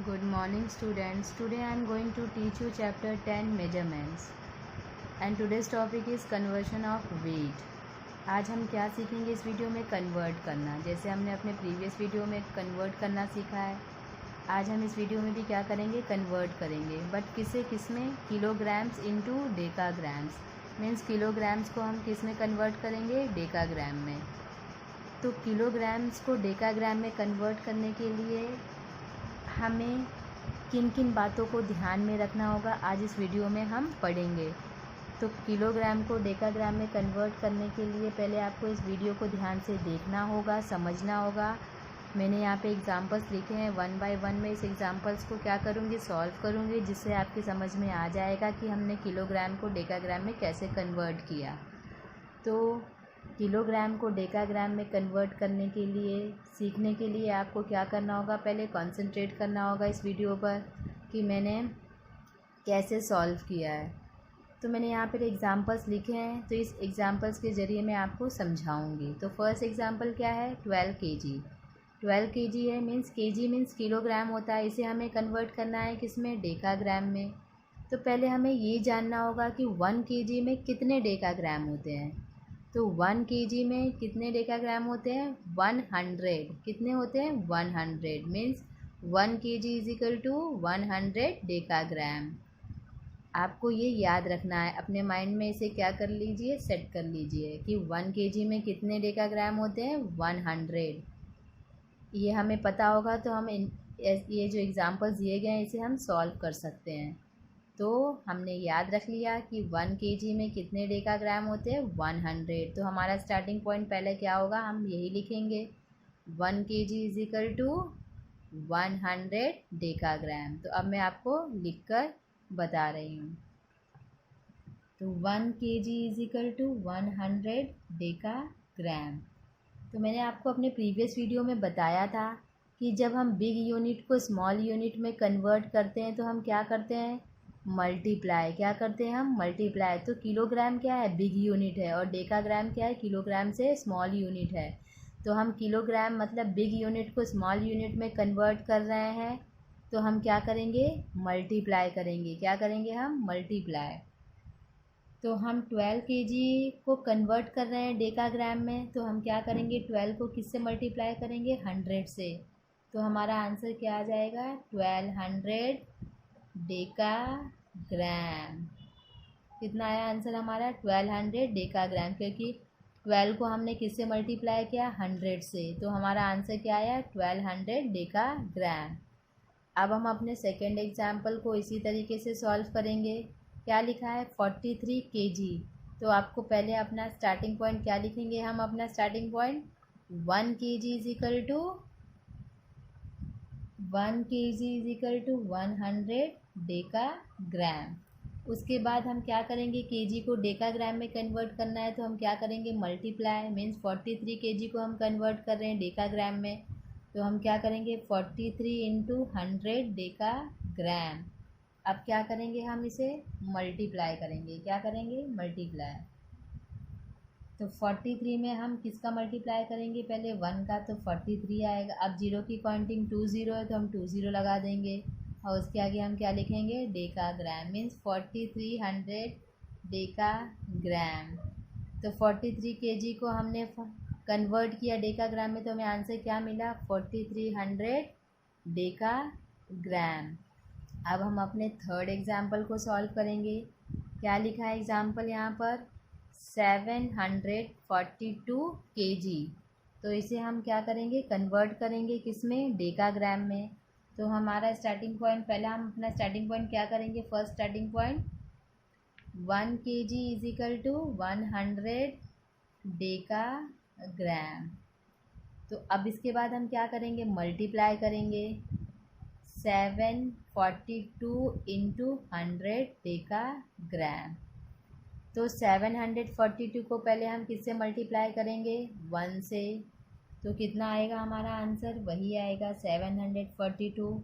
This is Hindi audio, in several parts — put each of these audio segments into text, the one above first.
Good morning students. Today I am going to teach you chapter 10 measurements and today's topic is conversion of weight. आज हम क्या सीखेंगे इस वीडियो में? कन्वर्ट करना। जैसे हमने अपने प्रीवियस वीडियो में कन्वर्ट करना सीखा है, आज हम इस वीडियो में भी क्या करेंगे? कन्वर्ट करेंगे। बट किस में? Kilograms into decagrams. Means kilograms को हम किस में कन्वर्ट करेंगे? डेकाग्राम में। तो किलोग्राम्स को डेकाग्राम में कन्वर्ट करने के लिए हमें किन किन बातों को ध्यान में रखना होगा, आज इस वीडियो में हम पढ़ेंगे। तो किलोग्राम को डेकाग्राम में कन्वर्ट करने के लिए पहले आपको इस वीडियो को ध्यान से देखना होगा, समझना होगा। मैंने यहाँ पे एग्जांपल्स लिखे हैं, वन बाय वन में इस एग्जांपल्स को क्या करूँगी? सॉल्व करूँगी, जिससे आपकी समझ में आ जाएगा कि हमने किलोग्राम को डेकाग्राम में कैसे कन्वर्ट किया। तो किलोग्राम को डेकाग्राम में कन्वर्ट करने के लिए, सीखने के लिए आपको क्या करना होगा? पहले कंसंट्रेट करना होगा इस वीडियो पर कि मैंने कैसे सॉल्व किया है। तो मैंने यहाँ पर एग्जांपल्स लिखे हैं, तो इस एग्जांपल्स के ज़रिए मैं आपको समझाऊंगी। तो फर्स्ट एग्जांपल क्या है? 12 kg। 12 kg है, मीन्स kg मीन्स किलोग्राम होता है। इसे हमें कन्वर्ट करना है किस में? डेकाग्राम में। तो पहले हमें ये जानना होगा कि 1 kg में कितने डेकाग्राम होते हैं। तो 1 kg में कितने डेकाग्राम होते हैं? 100। कितने होते हैं? 100 means 1 kg is equal to 100 decagram. आपको ये याद रखना है, अपने माइंड में इसे क्या कर लीजिए? सेट कर लीजिए कि 1 kg में कितने डेकाग्राम होते हैं? 100। ये हमें पता होगा तो हम ये जो एग्जांपल्स दिए गए हैं इसे हम सॉल्व कर सकते हैं। तो हमने याद रख लिया कि 1 kg में कितने डेकाग्राम होते हैं? 100। तो हमारा स्टार्टिंग पॉइंट पहले क्या होगा? हम यही लिखेंगे, 1 kg is equal to 100 decagram. तो अब मैं आपको लिखकर बता रही हूँ। तो 1 kg is equal to 100 decagram. तो मैंने आपको अपने प्रीवियस वीडियो में बताया था कि जब हम बिग यूनिट को स्मॉल यूनिट में कन्वर्ट करते हैं तो हम क्या करते हैं? मल्टीप्लाई। क्या करते हैं हम? मल्टीप्लाई। तो किलोग्राम क्या है? बिग यूनिट है, और डेकाग्राम क्या है? किलोग्राम से स्मॉल यूनिट है। तो हम किलोग्राम मतलब बिग यूनिट को स्मॉल यूनिट में कन्वर्ट कर रहे हैं, तो हम क्या करेंगे? मल्टीप्लाई करेंगे। क्या करेंगे हम? मल्टीप्लाई। तो हम 12 kg को कन्वर्ट कर रहे हैं डेकाग्राम में, तो हम क्या करेंगे? 12 को किससे मल्टीप्लाई करेंगे? 100 से। तो हमारा आंसर क्या आ जाएगा? 1200 डेकाग्राम। कितना आया आंसर हमारा? 1200 डेकाग्राम, क्योंकि 12 को हमने किससे मल्टीप्लाई किया? 100 से। तो हमारा आंसर क्या आया? 1200 डेकाग्राम। अब हम अपने सेकेंड एग्जाम्पल को इसी तरीके से सॉल्व करेंगे। क्या लिखा है? 43 kg। तो आपको पहले अपना स्टार्टिंग पॉइंट क्या लिखेंगे? हम अपना starting point 1 kg is equal to 1 kg is equal to 100 decagram. उसके बाद हम क्या करेंगे? kg को डेकाग्राम में कन्वर्ट करना है, तो हम क्या करेंगे? मल्टीप्लाई। मीन्स 43 kg को हम कन्वर्ट कर रहे हैं डेकाग्राम में, तो हम क्या करेंगे? 43 इंटू 100 डेकाग्राम। अब क्या करेंगे? हम इसे मल्टीप्लाई करेंगे। क्या करेंगे? मल्टीप्लाई। तो 43 में हम किसका मल्टीप्लाई करेंगे? पहले 1 का, तो 43 आएगा। अब जीरो की काउंटिंग 2 0 है, तो हम 2 0 लगा देंगे, और उसके आगे हम क्या लिखेंगे? डेकाग्राम। Means 4300 decagram. तो 43 kg को हमने कन्वर्ट किया डेकाग्राम में, तो हमें आंसर क्या मिला? 4300 डेकाग्राम। अब हम अपने थर्ड एग्जाम्पल को सॉल्व करेंगे। क्या लिखा है एग्जाम्पल यहाँ पर? 742 kg। तो इसे हम क्या करेंगे? कन्वर्ट करेंगे किस में? डेकाग्राम में। तो हमारा स्टार्टिंग पॉइंट, पहले हम अपना स्टार्टिंग पॉइंट क्या करेंगे? First starting point 1 kg is equal to 100 decagram. तो अब इसके बाद हम क्या करेंगे? मल्टीप्लाई करेंगे। 742 इंटू 100 डेकाग्राम। तो 742 को पहले हम किससे मल्टीप्लाई करेंगे? 1 से। तो कितना आएगा हमारा आंसर? वही आएगा 742।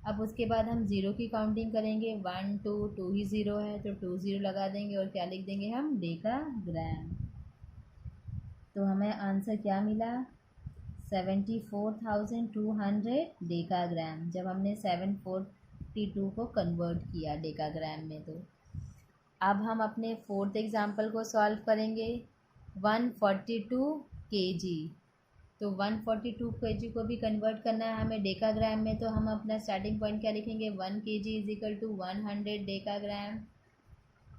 अब उसके बाद हम ज़ीरो की काउंटिंग करेंगे। 1 2 2 ही ज़ीरो है, तो 2 0 लगा देंगे, और क्या लिख देंगे हम? डेकाग्राम। तो हमें आंसर क्या मिला? 74,200 डेकाग्राम, जब हमने 742 को कन्वर्ट किया डेकाग्राम में। तो अब हम अपने फोर्थ एग्जाम्पल को सॉल्व करेंगे। 142 केजी, तो 142 केजी को भी कन्वर्ट करना है हमें डेकाग्राम में। तो हम अपना स्टार्टिंग पॉइंट क्या लिखेंगे, 1 KG is equal to 100 decagram.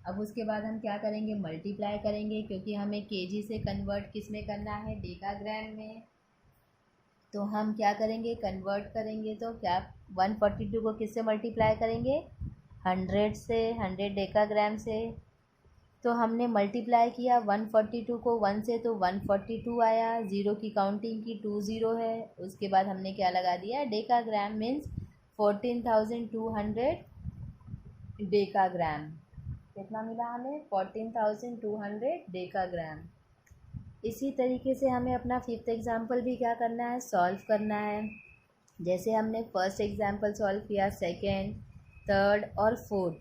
अब उसके बाद हम क्या करेंगे, मल्टीप्लाई करेंगे, क्योंकि हमें केजी से कन्वर्ट किस में करना है, डेकाग्राम में। तो हम क्या करेंगे, कन्वर्ट करेंगे तो क्या 142 को किससे मल्टीप्लाई करेंगे, 100 से, 100 डेकाग्राम से। तो हमने मल्टीप्लाई किया 142 को 1 से, तो 142 आया, ज़ीरो की काउंटिंग की, 2 ज़ीरो है। उसके बाद हमने क्या लगा दिया, डेकाग्राम, मीन्स 14,200 डेकाग्राम। कितना मिला हमें, 14,200 डेकाग्राम। इसी तरीके से हमें अपना फिफ्थ एग्जाम्पल भी क्या करना है, सॉल्व करना है। जैसे हमने फर्स्ट एग्जाम्पल सॉल्व किया, सेकेंड, थर्ड और फोर्थ,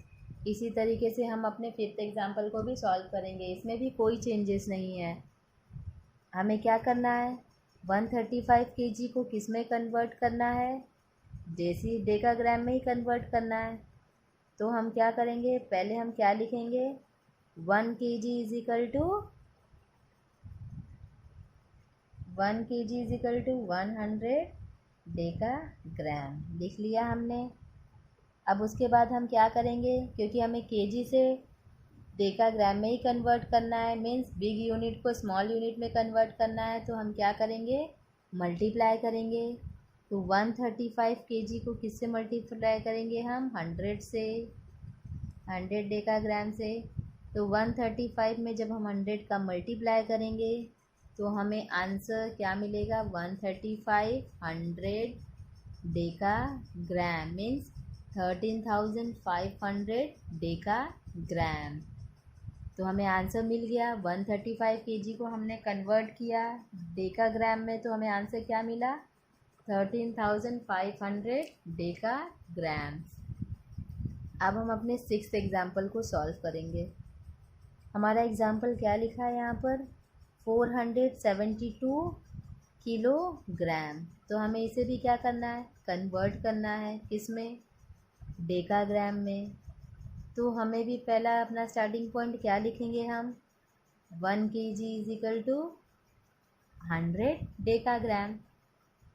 इसी तरीके से हम अपने फिफ्थ एग्जाम्पल को भी सॉल्व करेंगे। इसमें भी कोई चेंजेस नहीं है। हमें क्या करना है, 135 केजी को किस में कन्वर्ट करना है, जैसे डेकाग्राम में ही कन्वर्ट करना है। तो हम क्या करेंगे, पहले हम क्या लिखेंगे, 1 KG is equal to 100 decagram, लिख लिया हमने। अब उसके बाद हम क्या करेंगे, क्योंकि हमें केजी से डेकाग्राम में ही कन्वर्ट करना है, मीन्स बिग यूनिट को स्मॉल यूनिट में कन्वर्ट करना है। तो हम क्या करेंगे, मल्टीप्लाई करेंगे। तो 135 केजी को किससे मल्टीप्लाई करेंगे हम, 100 से, 100 डेकाग्राम से। तो 135 में जब हम 100 का मल्टीप्लाई करेंगे तो हमें आंसर क्या मिलेगा, 135 100 डेकाग्राम, मीन्स 13,500 डेकाग्राम। तो हमें आंसर मिल गया। 135 केजी को हमने कन्वर्ट किया डेकाग्राम में, तो हमें आंसर क्या मिला, 13,500 डेकाग्राम। अब हम अपने सिक्स्थ एग्जाम्पल को सॉल्व करेंगे। हमारा एग्जाम्पल क्या लिखा है यहाँ पर, 472 किलोग्राम। तो हमें इसे भी क्या करना है, कन्वर्ट करना है, किस में, डेकाग्राम में। तो हमें भी पहला अपना स्टार्टिंग पॉइंट क्या लिखेंगे हम, 1 KG is equal to 100 decagram.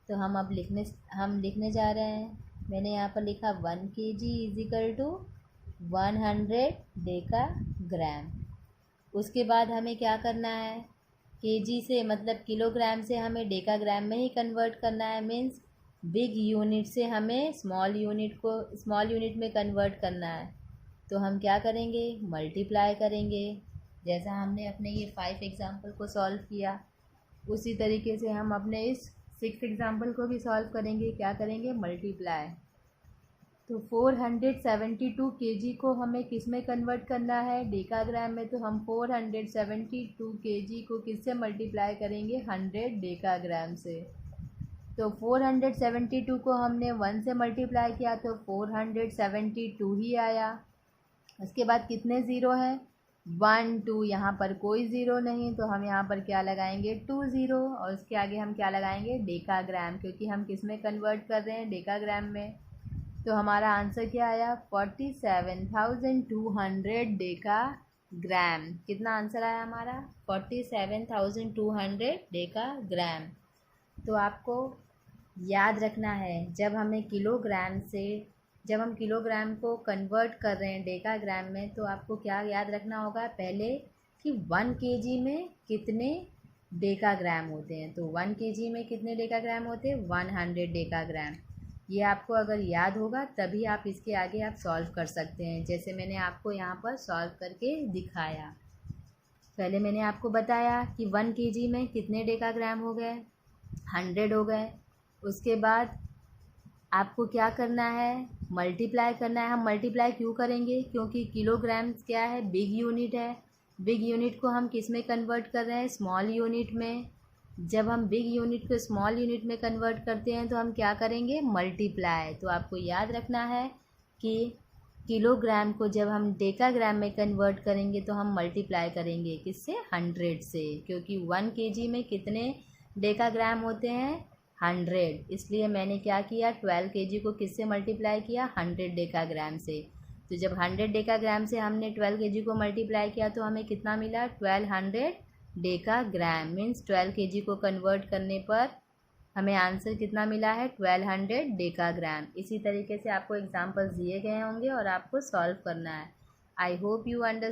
तो हम अब लिखने जा रहे हैं। मैंने यहाँ पर लिखा 1 KG is equal to 100 decagram. उसके बाद हमें क्या करना है, केजी से मतलब किलोग्राम से हमें डेकाग्राम में ही कन्वर्ट करना है, मीन्स बिग यूनिट से हमें स्मॉल यूनिट में कन्वर्ट करना है। तो हम क्या करेंगे, मल्टीप्लाई करेंगे। जैसा हमने अपने ये 5 एग्जाम्पल को सॉल्व किया, उसी तरीके से हम अपने इस 6 एग्जाम्पल को भी सॉल्व करेंगे। क्या करेंगे, मल्टीप्लाई। तो 472 केजी को हमें किस में कन्वर्ट करना है, डेकाग्राम में। तो हम 472 केजी को किस से मल्टीप्लाई करेंगे, 100 डेकाग्राम से। तो 472 को हमने 1 से मल्टीप्लाई किया तो 472 ही आया। उसके बाद कितने ज़ीरो हैं, 1 2, यहाँ पर कोई ज़ीरो नहीं, तो हम यहाँ पर क्या लगाएंगे, 2 ज़ीरो। और उसके आगे हम क्या लगाएंगे, डेकाग्राम, क्योंकि हम किस में कन्वर्ट कर रहे हैं, डेकाग्राम में। तो हमारा आंसर क्या आया, 47,200 डेकाग्राम। कितना आंसर आया हमारा, 47,200 डेकाग्राम। तो आपको याद रखना है, जब हम किलोग्राम को कन्वर्ट कर रहे हैं डेकाग्राम में, तो आपको क्या याद रखना होगा, पहले कि 1 केजी में कितने डेकाग्राम होते हैं। तो 1 केजी में कितने डेकाग्राम होते हैं, 100 डेकाग्राम। ये आपको अगर याद होगा तभी आप इसके आगे आप सॉल्व कर सकते हैं, जैसे मैंने आपको यहाँ पर सॉल्व करके दिखाया। पहले मैंने आपको बताया कि 1 केजी में कितने डेकाग्राम हो गए, 100 हो गए। उसके बाद आपको क्या करना है, मल्टीप्लाई करना है। हम मल्टीप्लाई क्यों करेंगे, क्योंकि किलोग्राम क्या है, बिग यूनिट है। बिग यूनिट को हम किस में कन्वर्ट कर रहे हैं, स्मॉल यूनिट में। जब हम बिग यूनिट को स्मॉल यूनिट में कन्वर्ट करते हैं तो हम क्या करेंगे, मल्टीप्लाई। तो आपको याद रखना है कि किलोग्राम को जब हम डेकाग्राम में कन्वर्ट करेंगे तो हम मल्टीप्लाई करेंगे किससे, 100 से, क्योंकि 1 केजी में कितने डेकाग्राम होते हैं 100, इसलिए मैंने क्या किया 12 kg को किससे मल्टीप्लाई किया 100 डेकाग्राम से। तो जब 100 डेकाग्राम से हमने 12 kg को मल्टीप्लाई किया तो हमें कितना मिला 1200 डेकाग्राम। मीन्स 12 kg को कन्वर्ट करने पर हमें आंसर कितना मिला है 1200 डेकाग्राम। इसी तरीके से आपको एग्जाम्पल्स दिए गए होंगे और आपको सॉल्व करना है। I hope you understand.